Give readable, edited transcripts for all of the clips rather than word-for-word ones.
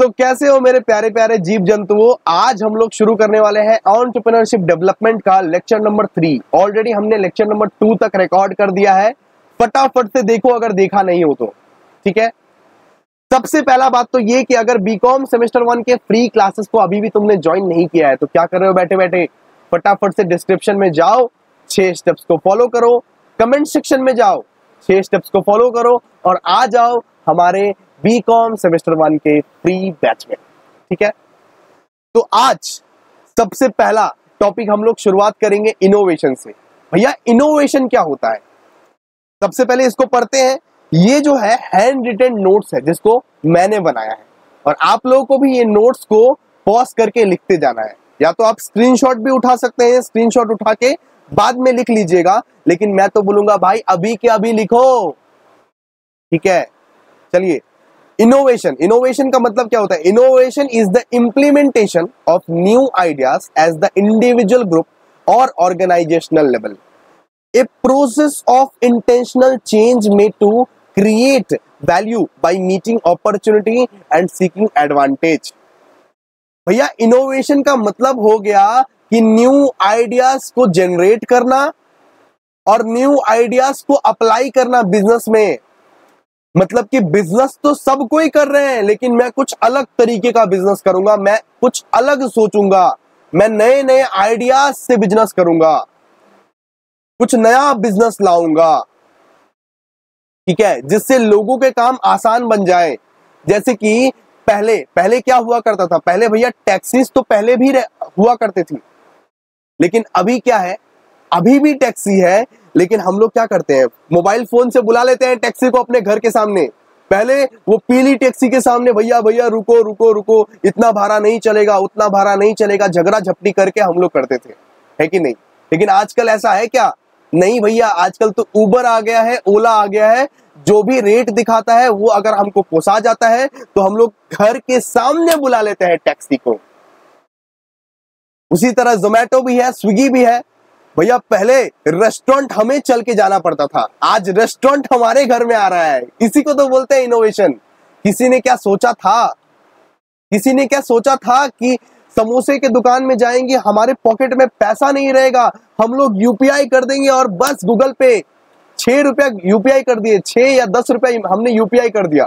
तो कैसे हो मेरे प्यारे प्यारे जीव जंतुओं। आज हम लोग शुरू करने वाले हैं एंटरप्रेन्योरशिप डेवलपमेंट का लेक्चर नंबर 3। ऑलरेडी हमने लेक्चर नंबर 2 तक रिकॉर्ड कर दिया है, फटाफट से देखो अगर देखा नहीं हो तो। ठीक है, सबसे पहला बात तो ये कि अगर बीकॉम सेमेस्टर 1 के फ्री क्लासेस को अभी भी तुमने ज्वाइन नहीं किया है तो क्या कर रहे हो बैठे बैठे, फटाफट से डिस्क्रिप्शन में जाओ, 6 स्टेप्स को फॉलो करो, कमेंट सेक्शन में जाओ, 6 स्टेप्स को फॉलो करो और आ जाओ हमारे बीकॉम सेमेस्टर 1 के फ्री बैच में। ठीक है, तो आज सबसे पहला टॉपिक हम लोग शुरुआत करेंगे इनोवेशन से। भैया इनोवेशन क्या होता है, सबसे पहले इसको पढ़ते हैं। ये जो है हैंड रिटन नोट्स है जिसको मैंने बनाया है और आप लोगों को भी ये नोट्स को पॉज करके लिखते जाना है, या तो आप स्क्रीनशॉट भी उठा सकते हैं, स्क्रीनशॉट उठा के बाद में लिख लीजिएगा, लेकिन मैं तो बोलूंगा भाई अभी के अभी लिखो। ठीक है, चलिए। इनोवेशन का मतलब क्या होता है? Innovation is the implementation of new ideas as the individual group or organisational level, a process of intentional change made to create value by meeting opportunity and seeking advantage। भैया इनोवेशन का मतलब हो गया कि न्यू आइडियाज को generate करना और new ideas को अप्लाई करना बिजनेस में। मतलब कि बिजनेस तो सब कोई कर रहे हैं, लेकिन मैं कुछ अलग तरीके का बिजनेस करूंगा, मैं कुछ अलग सोचूंगा, मैं नए नए आइडियाज से बिजनेस करूंगा, कुछ नया बिजनेस लाऊंगा। ठीक है, जिससे लोगों के काम आसान बन जाए। जैसे कि पहले क्या हुआ करता था, पहले भैया टैक्सीज तो पहले भी हुआ करते थी, लेकिन अभी क्या है, अभी भी टैक्सी है, लेकिन हम लोग क्या करते हैं, मोबाइल फोन से बुला लेते हैं टैक्सी को अपने घर के सामने। पहले वो पीली टैक्सी के सामने भैया भैया रुको रुको रुको, इतना भाड़ा नहीं चलेगा, उतना भाड़ा नहीं चलेगा, झगड़ा झपटी करके हम लोग करते थे, है कि नहीं? लेकिन आजकल ऐसा है क्या? नहीं भैया, आजकल तो उबर आ गया है, ओला आ गया है, जो भी रेट दिखाता है वो अगर हमको पोसा जाता है तो हम लोग घर के सामने बुला लेते हैं टैक्सी को। उसी तरह जोमेटो भी है, स्विगी भी है। भैया पहले रेस्टोरेंट हमें चल के जाना पड़ता था, आज रेस्टोरेंट हमारे घर में आ रहा है। इसी को तो बोलते हैं इनोवेशन। किसी ने क्या सोचा था कि समोसे के दुकान में जाएंगे, हमारे पॉकेट में पैसा नहीं रहेगा, हम लोग यूपीआई कर देंगे और बस गूगल पे 6 रुपया यूपीआई कर दिए, 6 या 10 रुपया हमने यूपीआई कर दिया।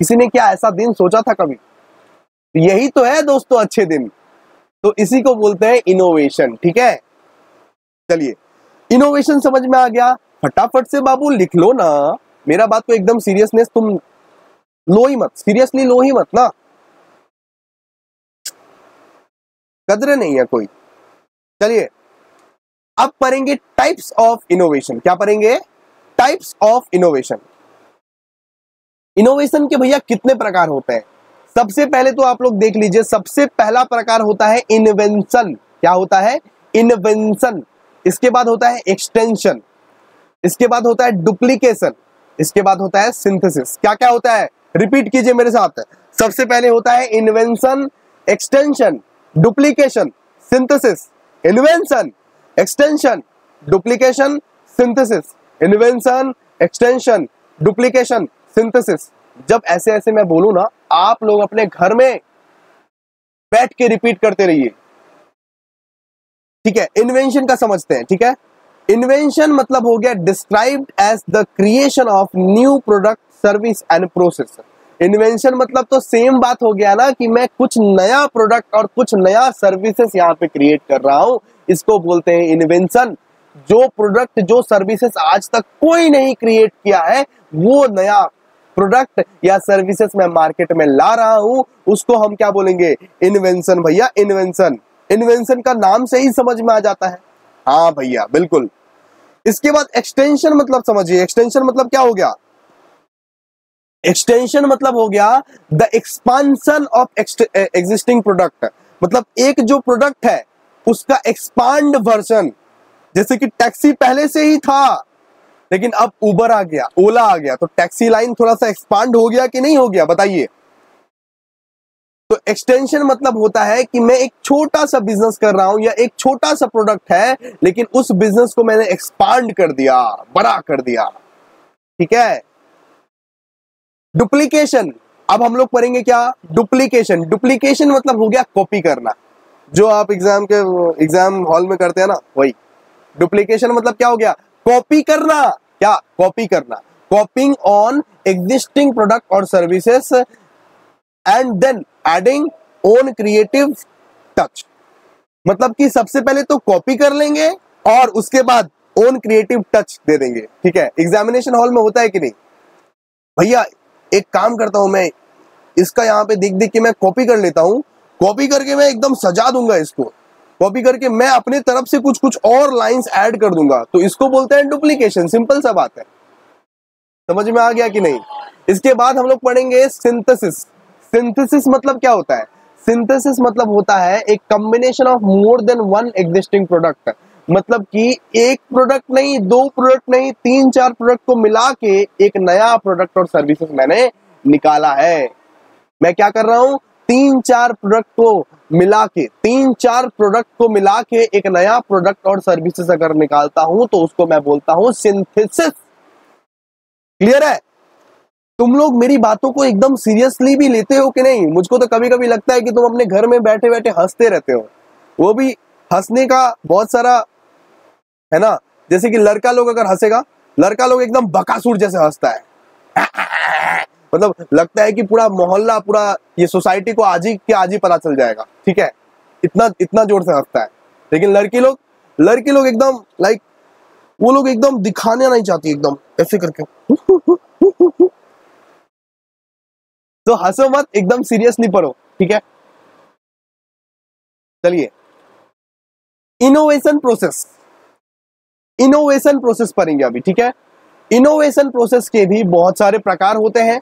किसी ने क्या ऐसा दिन सोचा था कभी? यही तो है दोस्तों अच्छे दिन, तो इसी को बोलते हैं इनोवेशन। ठीक है, चलिए इनोवेशन समझ में आ गया। फटाफट से बाबू लिख लो ना, मेरा बात को एकदम सीरियसनेस तुम लो ही मत, सीरियसली लो ही मत ना, कदर नहीं है कोई। चलिए अब पढ़ेंगे टाइप्स ऑफ इनोवेशन। क्या पढ़ेंगे? Types of innovation. इनोवेशन के भैया कितने प्रकार होते हैं? सबसे पहले तो आप लोग देख लीजिए, सबसे पहला प्रकार होता है इन्वेंशन। क्या होता है? इन्वेंशन। इसके बाद होता है एक्सटेंशन, इसके बाद होता है डुप्लीकेशन, इसके बाद होता है सिंथेसिस। क्या क्या होता है? रिपीट कीजिए मेरे साथ। सबसे पहले होता है invention, extension, duplication, synthesis. Invention, extension, duplication, synthesis. Invention, extension, duplication, synthesis. जब ऐसे ऐसे मैं बोलूं ना, आप लोग अपने घर में बैठ के रिपीट करते रहिए। ठीक है, इन्वेंशन का समझते हैं। ठीक है, इन्वेंशन मतलब हो गया described as the creation of new product, service and process. Invention मतलब तो सेम बात हो गया ना कि मैं कुछ नया प्रोडक्ट और कुछ नया सर्विसेज यहाँ पे क्रिएट कर रहा हूं, इसको बोलते हैं इन्वेंशन। जो प्रोडक्ट, जो सर्विसेज आज तक कोई नहीं क्रिएट किया है, वो नया प्रोडक्ट या सर्विसेज मैं मार्केट में ला रहा हूं, उसको हम क्या बोलेंगे? इन्वेंशन। भैया इन्वेंशन, इन्वेंशन का नाम से ही समझ में आ जाता है। हाँ भैया बिल्कुल। इसके बाद एक्सटेंशन मतलब समझिए, एक्सटेंशन मतलब क्या हो गया? एक्सटेंशन मतलब हो गया the expansion of existing product. मतलब एक जो प्रोडक्ट है उसका एक्सपांड वर्जन। जैसे कि टैक्सी पहले से ही था, लेकिन अब उबर आ गया, ओला आ गया, तो टैक्सी लाइन थोड़ा सा एक्सपांड हो गया कि नहीं हो गया, बताइए। तो एक्सटेंशन मतलब होता है कि मैं एक छोटा सा बिजनेस कर रहा हूं या एक छोटा सा प्रोडक्ट है, लेकिन उस बिजनेस को मैंने एक्सपांड कर दिया, बड़ा कर दिया। ठीक है। डुप्लीकेशन, अब हम लोग पढ़ेंगे क्या, डुप्लीकेशन। डुप्लीकेशन मतलब हो गया कॉपी करना, जो आप एग्जाम हॉल में करते हैं ना, वही। डुप्लीकेशन मतलब क्या हो गया, कॉपी करना। क्या, कॉपी करना। कॉपिंग ऑन एग्जिस्टिंग प्रोडक्ट और services and then adding own creative touch. मतलब कि सबसे पहले तो कॉपी कर लेंगे और उसके बाद ओन क्रिएटिव टच दे देंगे। ठीक है, एग्जामिनेशन हॉल में होता है कि नहीं भैया, एक काम करता हूं मैं, इसका यहाँ पे देख देख के मैं कॉपी कर लेता हूँ, कॉपी करके मैं एकदम सजा दूंगा इसको, कॉपी करके मैं अपने तरफ से कुछ कुछ और लाइंस ऐड कर दूंगा, तो इसको बोलते हैं डुप्लीकेशन। सिंपल सा बात है, समझ में आ गया कि नहीं। इसके बाद हम लोग पढ़ेंगे सिंथेसिस। सिंथेसिस मतलब क्या होता है, सिंथेसिस मतलब होता है एक combination of more than one existing product. मतलब कि एक प्रोडक्ट नहीं, दो प्रोडक्ट नहीं, तीन चार प्रोडक्ट को मिला के एक नया प्रोडक्ट और सर्विसेज मैंने निकाला है। मैं क्या कर रहा हूं, तीन चार प्रोडक्ट को मिला के एक नया प्रोडक्ट और सर्विसेज अगर निकालता हूं तो उसको मैं बोलता हूं सिंथेसिस। क्लियर है। तुम लोग मेरी बातों को एकदम सीरियसली भी लेते हो कि नहीं। मुझको तो कभी कभी लगता है कि तुम अपने घर में बैठे बैठे हंसते रहते हो, वो भी हंसने का बहुत सारा है ना। जैसे कि लड़का लोग अगर हंसेगा, लड़का लोग एकदम बकासुर जैसे हंसता है मतलब लगता है कि पूरा मोहल्ला, पूरा ये सोसाइटी को आज ही पता चल जाएगा। ठीक है, इतना इतना जोर से हंसता है। लेकिन लड़की लोग एकदम लाइक, वो लोग एकदम दिखाने नहीं चाहती, एकदम ऐसे करके तो हंसो मत, एकदम सीरियसली पढ़ो। ठीक है, चलिए इनोवेशन प्रोसेस पढ़ेंगे अभी। ठीक है, इनोवेशन प्रोसेस के भी बहुत सारे प्रकार होते हैं।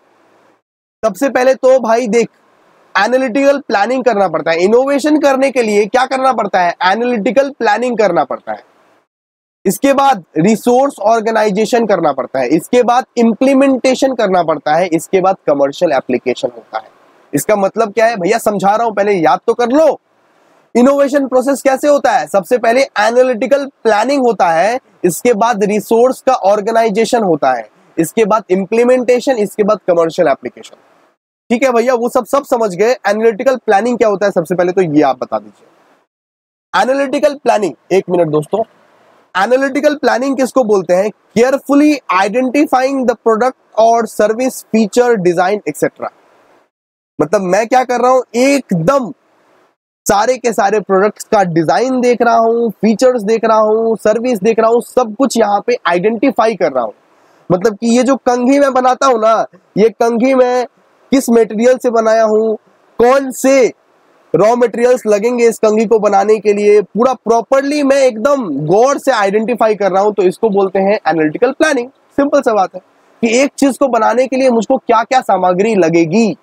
सबसे पहले तो भाई देख, एनालिटिकल प्लानिंग करना पड़ता है। इनोवेशन करने के लिए क्या करना पड़ता है, एनालिटिकल प्लानिंग करना पड़ता है। इसके बाद रिसोर्स ऑर्गेनाइजेशन करना पड़ता है। इसके बाद इंप्लीमेंटेशन करना पड़ता है। इसके बाद कमर्शियल एप्लीकेशन होता है। इसका मतलब क्या है भैया, समझा रहा हूं, पहले याद तो कर लो। इनोवेशन प्रोसेस कैसे होता है, सबसे पहले एनालिटिकल प्लानिंग होता है, इसके बाद रिसोर्स का ऑर्गेनाइजेशन होता है, इसके बाद इंप्लीमेंटेशन, इसके बाद कमर्शियल एप्लीकेशन। ठीक है भैया, वो सब समझ गए। एनालिटिकल प्लानिंग क्या होता है, सबसे पहले तो ये आप बता दीजिए। एनालिटिकल प्लानिंग, एक मिनट दोस्तों, एनालिटिकल प्लानिंग किसको बोलते हैं, केयरफुली आइडेंटिफाइंग द प्रोडक्ट और सर्विस फीचर डिजाइन एक्सेट्रा। मतलब मैं क्या कर रहा हूं, एकदम सारे के सारे प्रोडक्ट्स का डिजाइन देख रहा हूं, फीचर्स देख रहा हूं, सर्विस देख रहा हूं, सब कुछ यहां पे आइडेंटिफाई कर रहा हूं। मतलब कि ये जो कंघी मैं बनाता हूं ना, ये कंघी मैं किस मटेरियल से बनाया हूं, कौन से रॉ मटेरियल्स लगेंगे इस कंघी को बनाने के लिए, पूरा प्रॉपर्ली मैं एकदम गौर से आइडेंटिफाई कर रहा हूं, तो इसको बोलते हैं एनालिटिकल प्लानिंग। सिंपल सा बात है कि एक चीज को बनाने के लिए मुझको क्या क्या सामग्री लगेगी,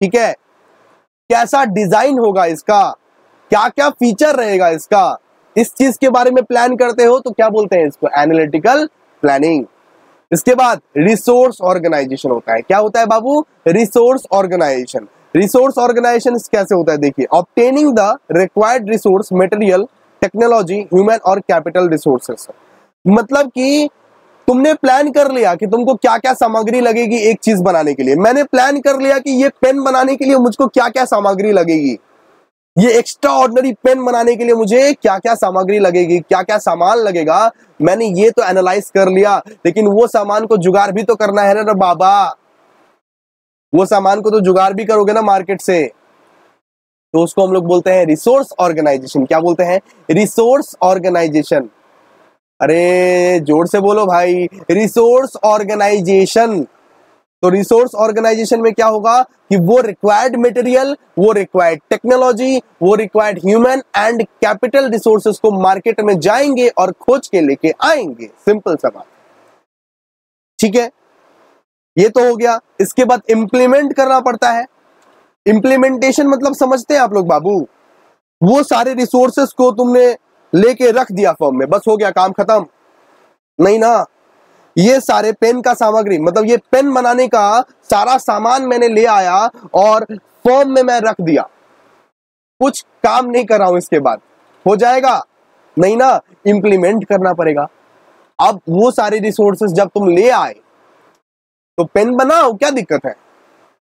ठीक है, कैसा डिजाइन होगा इसका, क्या क्या फीचर रहेगा इसका, इस चीज के बारे में प्लान करते हो तो क्या बोलते हैं इसको, एनालिटिकल प्लानिंग। इसके बाद रिसोर्स ऑर्गेनाइजेशन होता है। क्या होता है बाबू, रिसोर्स ऑर्गेनाइजेशन। रिसोर्स ऑर्गेनाइजेशन कैसे होता है, देखिए, obtaining the required resource, material, technology, human और कैपिटल रिसोर्सेस। मतलब कि तुमने प्लान कर लिया कि तुमको क्या क्या सामग्री लगेगी एक चीज बनाने के लिए। मैंने प्लान कर लिया कि ये पेन बनाने के लिए मुझको क्या क्या सामग्री लगेगी, ये एक्स्ट्रा ऑर्डिनरी पेन बनाने के लिए मुझे क्या क्या सामग्री लगेगी, क्या क्या सामान लगेगा, मैंने ये तो एनालाइज कर लिया। लेकिन वो सामान को जुगाड़ भी तो करना है ना बाबा, वो सामान को तो जुगाड़ भी करोगे ना मार्केट से, तो उसको हम लोग बोलते हैं रिसोर्स ऑर्गेनाइजेशन। क्या बोलते हैं, रिसोर्स ऑर्गेनाइजेशन। अरे जोर से बोलो भाई, रिसोर्स ऑर्गेनाइजेशन। तो रिसोर्स ऑर्गेनाइजेशन में क्या होगा कि वो रिक्वायर्ड मटेरियल, वो रिक्वायर्ड टेक्नोलॉजी, वो required human and capital resources को मार्केट में जाएंगे और खोज के लेके आएंगे। सिंपल सा बात, ठीक है, ये तो हो गया। इसके बाद इंप्लीमेंट करना पड़ता है। इंप्लीमेंटेशन मतलब समझते हैं आप लोग बाबू, वो सारे रिसोर्सेस को तुमने लेके रख दिया फॉर्म में, बस हो गया काम खत्म, नहीं ना। ये सारे पेन का सामग्री, मतलब ये पेन बनाने का सारा सामान मैंने ले आया और फॉर्म में मैं रख दिया, कुछ काम नहीं कर रहा हूं, इसके बाद हो जाएगा नहीं ना, इंप्लीमेंट करना पड़ेगा। अब वो सारे रिसोर्सेस जब तुम ले आए तो पेन बनाओ, क्या दिक्कत है,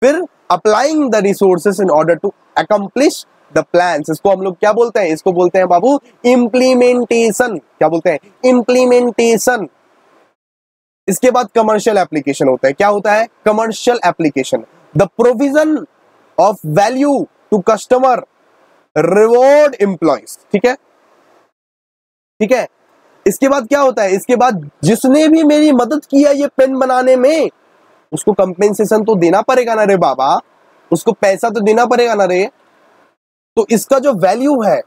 फिर applying the resources in order to accomplish the plans, इसको हम लोग क्या बोलते हैं, इसको बोलते हैं बाबू इम्प्लीमेंटेशन। क्या बोलते हैं, इम्प्लीमेंटेशन। इसके बाद कमर्शियल एप्लीकेशन होता है। क्या होता है, commercial application, the provision of value to customer, reward employees. ठीक है, ठीक है। इसके बाद क्या होता है, इसके बाद जिसने भी मेरी मदद की है ये पेन बनाने में, उसको कंपेंसेशन तो देना पड़ेगा ना रे बाबा, उसको पैसा तो देना पड़ेगा ना रे। तो इसका जो वैल्यू है,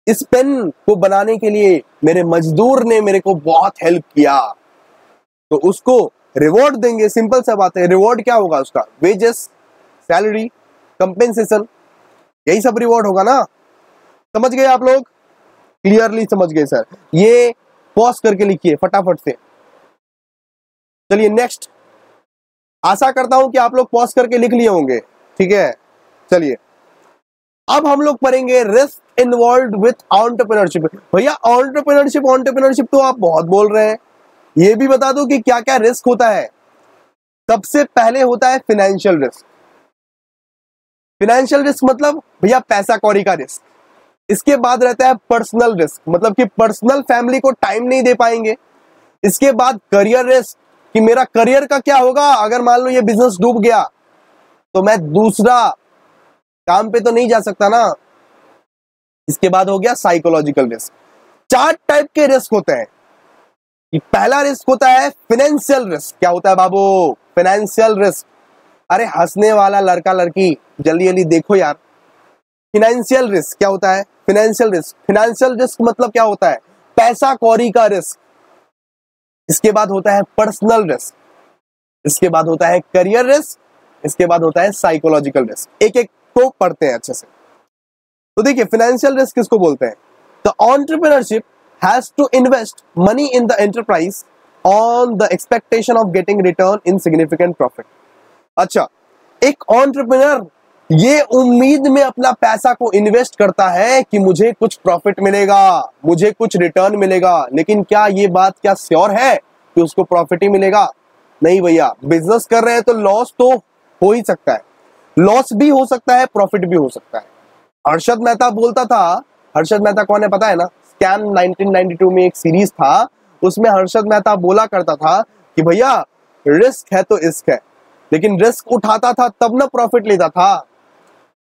इस पेन को बनाने के लिए मेरे मजदूर ने मेरे को बहुत हेल्प किया, तो उसको रिवॉर्ड देंगे। सिंपल सा बात है, रिवॉर्ड क्या होगा उसका, वेजेस, सैलरी, कंपेंसेशन, यही सब रिवॉर्ड होगा ना। समझ गए आप लोग, क्लियरली समझ गए सर। ये पॉज करके लिखिए फटाफट से। चलिए नेक्स्ट, आशा करता हूं कि आप लोग पॉज करके लिख लिए होंगे। ठीक है, चलिए अब हम लोग पढ़ेंगे रिस्क इन्वॉल्व्ड विथ एंटरप्रेन्योरशिप। भैया एंटरप्रेन्योरशिप तो आप बहुत बोल रहे हैं, ये भी बता दो कि क्या क्या रिस्क होता है। सबसे पहले होता है फिनेंशियल रिस्क। फिनेंशियल रिस्क मतलब भैया पैसा कौड़ी का रिस्क। इसके बाद रहता है पर्सनल रिस्क, मतलब कि पर्सनल फैमिली को टाइम नहीं दे पाएंगे। इसके बाद करियर रिस्क, कि मेरा करियर का क्या होगा, अगर मान लो ये बिजनेस डूब गया तो मैं दूसरा काम पे तो नहीं जा सकता ना। इसके बाद हो गया साइकोलॉजिकल रिस्क। 4 टाइप के रिस्क होते हैं। पहला रिस्क होता है फाइनेंशियल रिस्क। क्या होता है बाबू, फाइनेंशियल रिस्क। अरे हंसने वाला लड़का लड़की जल्दी जल्दी देखो यार। फाइनेंशियल रिस्क क्या होता है, फाइनेंशियल रिस्क। फाइनेंशियल रिस्क मतलब क्या होता है, पैसा कौड़ी का रिस्क। इसके बाद होता है पर्सनल रिस्क, इसके बाद होता है करियर रिस्क, इसके बाद होता है साइकोलॉजिकल रिस्क। एक एक को पढ़ते हैं अच्छे से। तो देखिए फाइनेंशियल रिस्क किसको बोलते हैं, the entrepreneurship has to invest money in the enterprise on the expectation of getting return in significant profit. अच्छा, एक एंटरप्रेन्योर ये उम्मीद में अपना पैसा को इन्वेस्ट करता है कि मुझे कुछ प्रॉफिट मिलेगा, मुझे कुछ रिटर्न मिलेगा, लेकिन क्या ये बात क्या श्योर है कि उसको प्रॉफिट ही मिलेगा? नहीं भैया, बिजनेस कर रहे हैं तो लॉस तो हो ही सकता है, लॉस भी हो सकता है, प्रॉफिट भी हो सकता है। हर्षद मेहता बोलता था, हर्षद मेहता कौन है पता है ना, स्कैम 1992 में एक सीरीज था, उसमें हर्षद मेहता बोला करता था कि भैया रिस्क है तो इश्क है, लेकिन रिस्क उठाता था तब ना प्रॉफिट लेता था।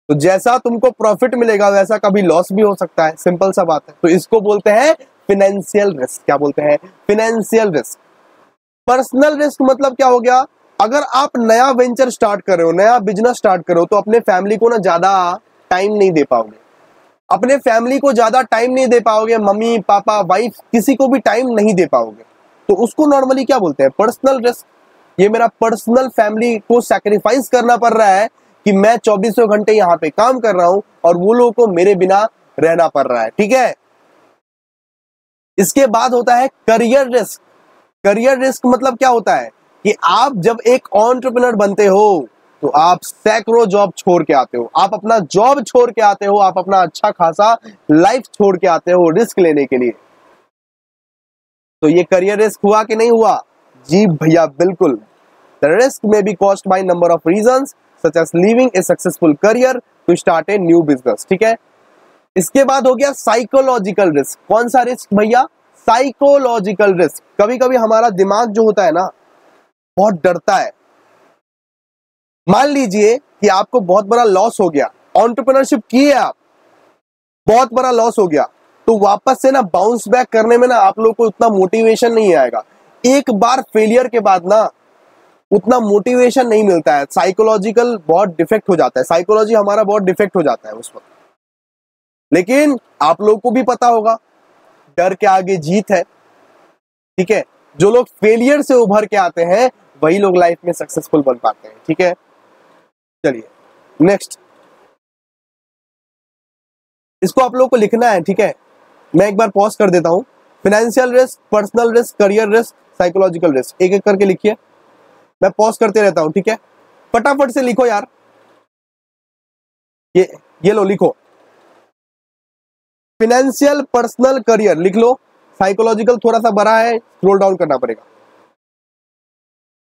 तो जैसा तुमको प्रॉफिट मिलेगा वैसा कभी लॉस भी हो सकता है, सिंपल सा बात है। तो इसको बोलते हैं फाइनेंशियल रिस्क। क्या बोलते हैं, फाइनेंशियल रिस्क। पर्सनल रिस्क मतलब क्या हो गया, अगर आप नया वेंचर स्टार्ट कर रहे हो, नया बिजनेस स्टार्ट कर रहे हो, तो अपने फैमिली को ना ज्यादा टाइम नहीं दे पाओगे, अपने फैमिली को ज्यादा टाइम नहीं दे पाओगे, मम्मी पापा वाइफ किसी को भी टाइम नहीं दे पाओगे, तो उसको नॉर्मली क्या बोलते हैं, पर्सनल रिस्क। ये मेरा पर्सनल फैमिली को सैक्रिफाइस करना पड़ रहा है कि मैं 24 घंटे यहाँ पे काम कर रहा हूं और वो लोगों को मेरे बिना रहना पड़ रहा है। ठीक है, इसके बाद होता है करियर रिस्क। करियर रिस्क मतलब क्या होता है कि आप जब एक एंटरप्रेन्योर बनते हो तो आप सैकड़ों जॉब छोड़ के आते हो, आप अपना जॉब छोड़ के आते हो, आप अपना अच्छा खासा लाइफ छोड़ के आते हो रिस्क लेने के लिए। तो ये करियर रिस्क हुआ कि नहीं हुआ? जी भैया बिल्कुल। द रिस्क में be caused by number of reasons such as leaving a successful career to start a new business. ठीक है, इसके बाद हो गया साइकोलॉजिकल रिस्क। कौन सा रिस्क भैया? Psychological risk. कभी कभी हमारा दिमाग जो होता है ना बहुत डरता है। मान लीजिए कि आपको बहुत बड़ा लॉस हो गया, एंटरप्रेन्योरशिप किए आप, बहुत बड़ा लॉस हो गया, तो वापस से ना बाउंस बैक करने में ना आप लोग को उतना मोटिवेशन नहीं आएगा। एक बार फेलियर के बाद ना उतना मोटिवेशन नहीं मिलता है, साइकोलॉजिकल बहुत डिफेक्ट हो जाता है, साइकोलॉजी हमारा बहुत डिफेक्ट हो जाता है उस वक्त। लेकिन आप लोग को भी पता होगा डर के आगे जीत है। ठीक है, जो लोग फेलियर से उभर के आते हैं वही लोग लाइफ में सक्सेसफुल बन पाते हैं। ठीक है, चलिए नेक्स्ट, इसको आप लोगों को लिखना है। ठीक है, मैं एक बार पॉज कर देता हूं। Financial risk, personal risk, career risk, psychological risk, एक एक करके लिखिए, मैं पॉज करते रहता हूं। ठीक है, फटाफट से लिखो यार, ये लो लिखो, फाइनेंशियल, पर्सनल, करियर लिख लो। साइकोलॉजिकल थोड़ा सा बड़ा है, स्क्रॉल डाउन करना पड़ेगा।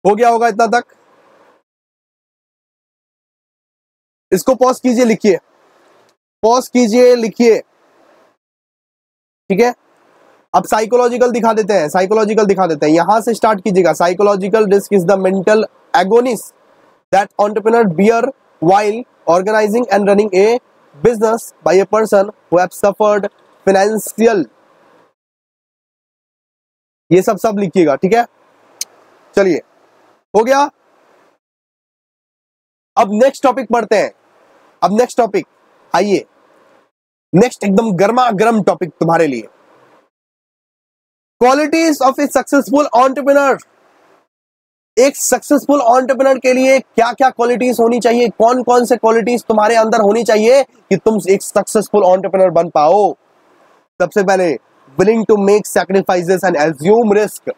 हो गया होगा इतना तक? इसको पॉज कीजिए, लिखिए, पॉज कीजिए, लिखिए, ठीक है। अब साइकोलॉजिकल दिखा देते हैं, साइकोलॉजिकल दिखा देते हैं, यहां से स्टार्ट कीजिएगा। Psychological risk is the mental agonist that entrepreneur bear while organizing and running a business by a person who have suffered financial, ये सब लिखिएगा, ठीक है। चलिए, हो गया। अब नेक्स्ट टॉपिक पढ़ते हैं। अब नेक्स्ट टॉपिक, आइए, नेक्स्ट एकदम गर्मा गर्म टॉपिक तुम्हारे लिए, qualities of A successful entrepreneur. एक सक्सेसफुल एंटरप्रेन्योर के लिए क्या क्या क्वालिटीज होनी चाहिए, कौन कौन से क्वालिटीज तुम्हारे अंदर होनी चाहिए कि तुम एक सक्सेसफुल एंटरप्रेन्योर बन पाओ। सबसे पहले, willing to make sacrifices and assume risk.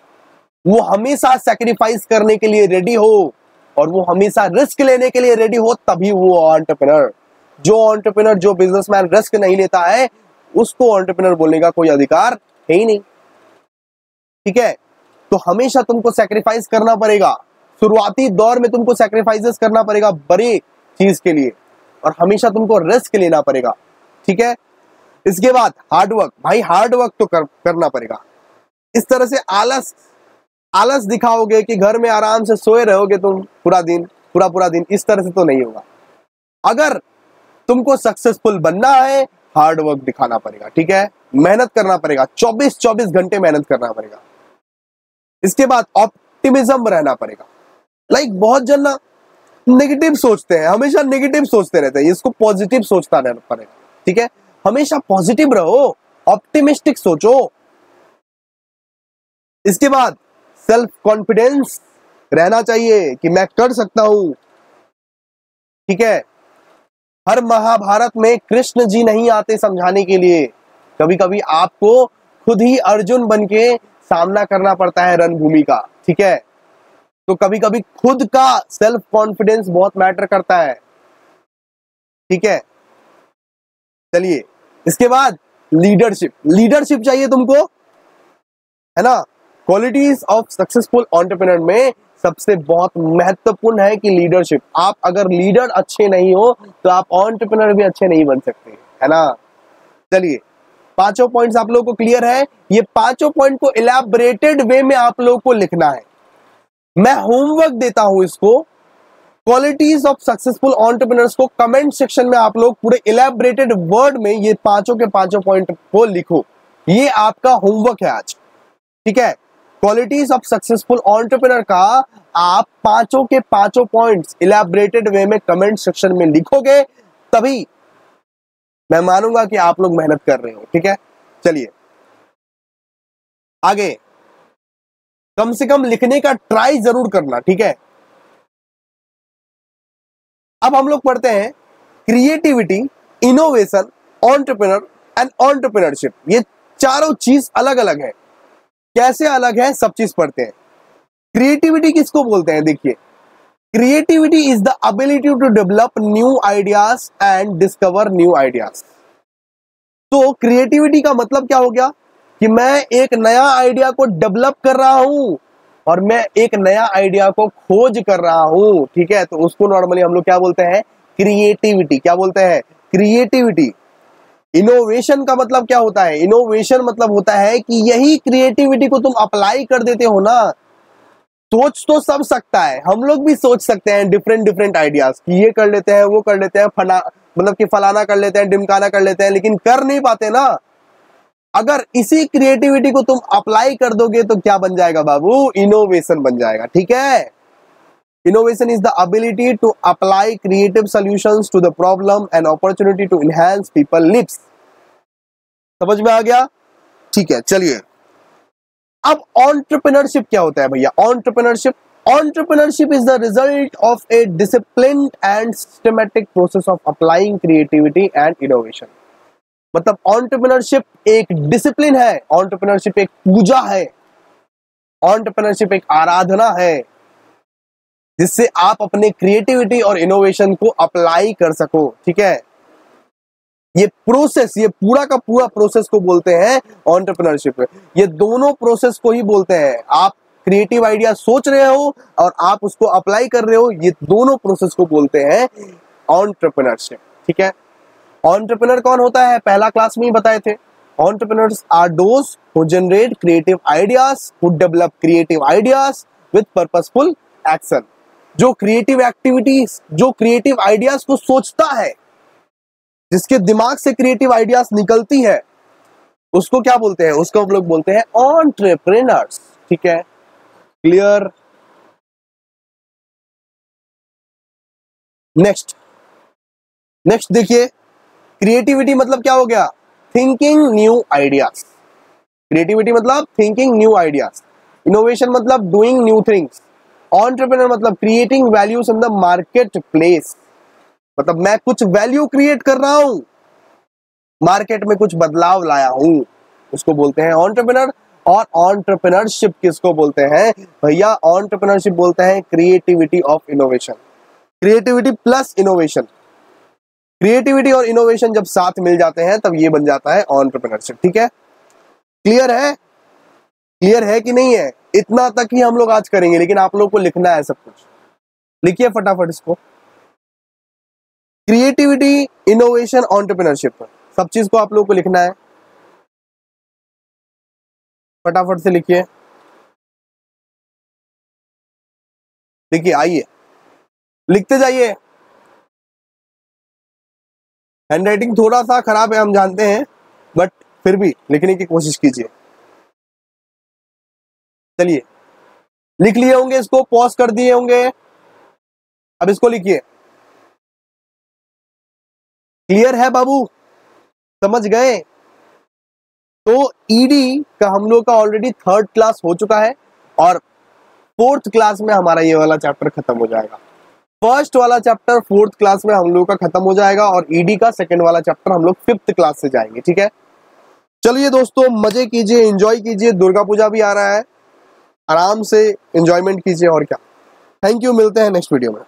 वो हमेशा सैक्रिफाइस करने के लिए रेडी हो और वो हमेशा रिस्क लेने के लिए रेडी हो, तभी वो एंटरप्रेन्योर। जो एंटरप्रेन्योर, जो बिजनेसमैन रिस्क नहीं लेता है, उसको एंटरप्रेन्योर बोलने का कोई अधिकार है ही नहीं, ठीक है। तो हमेशा तुमको सैक्रिफाइस करना पड़ेगा, शुरुआती दौर में तुमको सैक्रिफाइसेस करना पड़ेगा बड़ी चीज के लिए, और हमेशा तुमको रिस्क लेना पड़ेगा, ठीक है। इसके बाद हार्डवर्क, भाई हार्डवर्क तो करना पड़ेगा। इस तरह से आलस दिखाओगे कि घर में आराम से सोए रहोगे तुम पूरा दिन, पूरा दिन, इस तरह से तो नहीं होगा। अगर तुमको सक्सेसफुल बनना है, हार्डवर्क दिखाना पड़ेगा, ठीक है, मेहनत करना पड़ेगा, 24 घंटे मेहनत करना पड़ेगा। इसके बाद ऑप्टिमिज्म रहना पड़ेगा। लाइक बहुत जन ना नेगेटिव सोचते हैं, हमेशा नेगेटिव सोचते रहते हैं, इसको पॉजिटिव सोचता रहना पड़ेगा, ठीक है। हमेशा पॉजिटिव रहो, ऑप्टिमिस्टिक सोचो। इसके बाद सेल्फ कॉन्फिडेंस रहना चाहिए कि मैं कर सकता हूं, ठीक है। हर महाभारत में कृष्ण जी नहीं आते समझाने के लिए, कभी कभी आपको खुद ही अर्जुन बनके सामना करना पड़ता है रणभूमि का, ठीक है। तो कभी कभी खुद का सेल्फ कॉन्फिडेंस बहुत मैटर करता है, ठीक है। चलिए, इसके बाद लीडरशिप चाहिए तुमको, है ना। क्वालिटीज ऑफ सक्सेसफुल एंटरप्रेन्योर में सबसे बहुत महत्वपूर्ण है कि लीडरशिप। आप अगर लीडर अच्छे नहीं हो तो आप एंटरप्रेन्योर भी अच्छे नहीं बन सकते, है ना। चलिए, पांचों पॉइंट्स आप लोगों को क्लियर है। ये पांचों पॉइंट को इलैबोरेटेड वे में आप लोगों को लिखना है। मैं होमवर्क देता हूं इसको, क्वालिटीज ऑफ सक्सेसफुल एंटरप्रेन्योर्स को कमेंट सेक्शन में आप लोग पूरे इलैबोरेटेड वर्ड में ये पांचों के पांचों पॉइंट को लिखो। ये आपका होमवर्क है आज, ठीक है। क्वालिटीज ऑफ सक्सेसफुल एंटरप्रेन्योर का आप पांचों के पांचों पॉइंट्स इलैबोरेटेड वे में कमेंट सेक्शन में लिखोगे, तभी मैं मानूंगा कि आप लोग मेहनत कर रहे हो, ठीक है। चलिए आगे, कम से कम लिखने का ट्राई जरूर करना, ठीक है। अब हम लोग पढ़ते हैं creativity, innovation, entrepreneur and entrepreneurship. ये चारों चीज अलग अलग है। कैसे अलग है, सब चीज पढ़ते हैं। क्रिएटिविटी किसको बोलते हैं, देखिए, creativity is the ability to develop new ideas and discover new ideas. तो क्रिएटिविटी का मतलब क्या हो गया कि मैं एक नया आइडिया को डेवलप कर रहा हूं और मैं एक नया आइडिया को खोज कर रहा हूं, ठीक है। तो उसको नॉर्मली हम लोग क्या बोलते हैं, क्रिएटिविटी। क्या बोलते हैं, क्रिएटिविटी। इनोवेशन का मतलब क्या होता है, इनोवेशन मतलब होता है कि यही क्रिएटिविटी को तुम अप्लाई कर देते हो ना। सोच तो सब सकता है, हम लोग भी सोच सकते हैं डिफरेंट आइडियाज कि ये कर लेते हैं, वो कर लेते हैं, मतलब कि फलाना कर लेते हैं, डिमकाना कर लेते हैं, लेकिन कर नहीं पाते ना। अगर इसी क्रिएटिविटी को तुम अप्लाई कर दोगे तो क्या बन जाएगा बाबू, इनोवेशन बन जाएगा, ठीक है। Innovation is the ability to apply creative solutions to the problem and opportunity to enhance people lives. समझ में आ गया, ठीक है। चलिए, अब एंटरप्रेन्योरशिप क्या होता है भैया, entrepreneurship is the result of A disciplined and systematic process of applying creativity and innovation. मतलब एंटरप्रेन्योरशिप एक डिसिप्लिन है, एंटरप्रेन्योरशिप एक पूजा है, एंटरप्रेन्योरशिप एक आराधना है, जिससे आप अपने क्रिएटिविटी और इनोवेशन को अप्लाई कर सको, ठीक है। ये प्रोसेस, ये पूरा का पूरा प्रोसेस को बोलते हैं एंटरप्रेन्योरशिप। ये दोनों प्रोसेस को ही बोलते हैं। आप क्रिएटिव आइडिया सोच रहे हो और आप उसको अप्लाई कर रहे हो, ये दोनों प्रोसेस को बोलते हैं एंटरप्रेन्योरशिप। ठीक है, एंटरप्रेन्योर कौन होता है, पहला क्लास में ही बताए थे। Entrepreneurs are those who generate creative ideas, who develop creative ideas with purposeful action. जो क्रिएटिव एक्टिविटीज, जो क्रिएटिव आइडियाज को सोचता है, जिसके दिमाग से क्रिएटिव आइडियाज निकलती है, उसको क्या बोलते हैं, उसको हम लोग बोलते हैं एंटरप्रेन्योर्स। ठीक है, क्लियर। नेक्स्ट देखिए, क्रिएटिविटी मतलब क्या हो गया, थिंकिंग न्यू आइडियाज। क्रिएटिविटी मतलब थिंकिंग न्यू आइडियाज, इनोवेशन मतलब डूइंग न्यू थिंग्स, एंटरप्रेन्योर मतलब creating values in the market place, मतलब मैं कुछ वैल्यू क्रिएट कर रहा हूं, मार्केट में कुछ बदलाव लाया हूं, उसको बोलते हैं एंटरप्रेन्योर। और एंटरप्रेन्योरशिप किसको बोलते हैं भैया, एंटरप्रेन्योरशिप बोलते हैं creativity of innovation, creativity plus innovation. Creativity और इनोवेशन जब साथ मिल जाते हैं तब ये बन जाता है एंटरप्रेन्योरशिप। ठीक है, क्लियर है, क्लियर है कि नहीं है, इतना तक ही हम लोग आज करेंगे, लेकिन आप लोग को लिखना है सब कुछ। लिखिए फटाफट इसको, क्रिएटिविटी, इनोवेशन, एंटरप्रेन्योरशिप, सब चीज को आप लोग को लिखना है, फटाफट से लिखिए। देखिए आइए लिखते जाइए। हैंडराइटिंग थोड़ा सा खराब है हम जानते हैं, बट फिर भी लिखने की कोशिश कीजिए। चलिए, लिख लिए होंगे, इसको पॉज कर दिए होंगे, अब इसको लिखिए। क्लियर है बाबू, समझ गए? तो ईडी का हम लोग का ऑलरेडी 3rd क्लास हो चुका है और 4th क्लास में हमारा ये वाला चैप्टर खत्म हो जाएगा। फर्स्ट वाला चैप्टर 4th क्लास में हम लोग का खत्म हो जाएगा और ईडी का 2nd वाला चैप्टर हम लोग 5th क्लास से जाएंगे। ठीक है, चलिए दोस्तों, मजे कीजिए, एंजॉय कीजिए, दुर्गा पूजा भी आ रहा है, आराम से एंजॉयमेंट कीजिए और क्या। थैंक यू, मिलते हैं नेक्स्ट वीडियो में।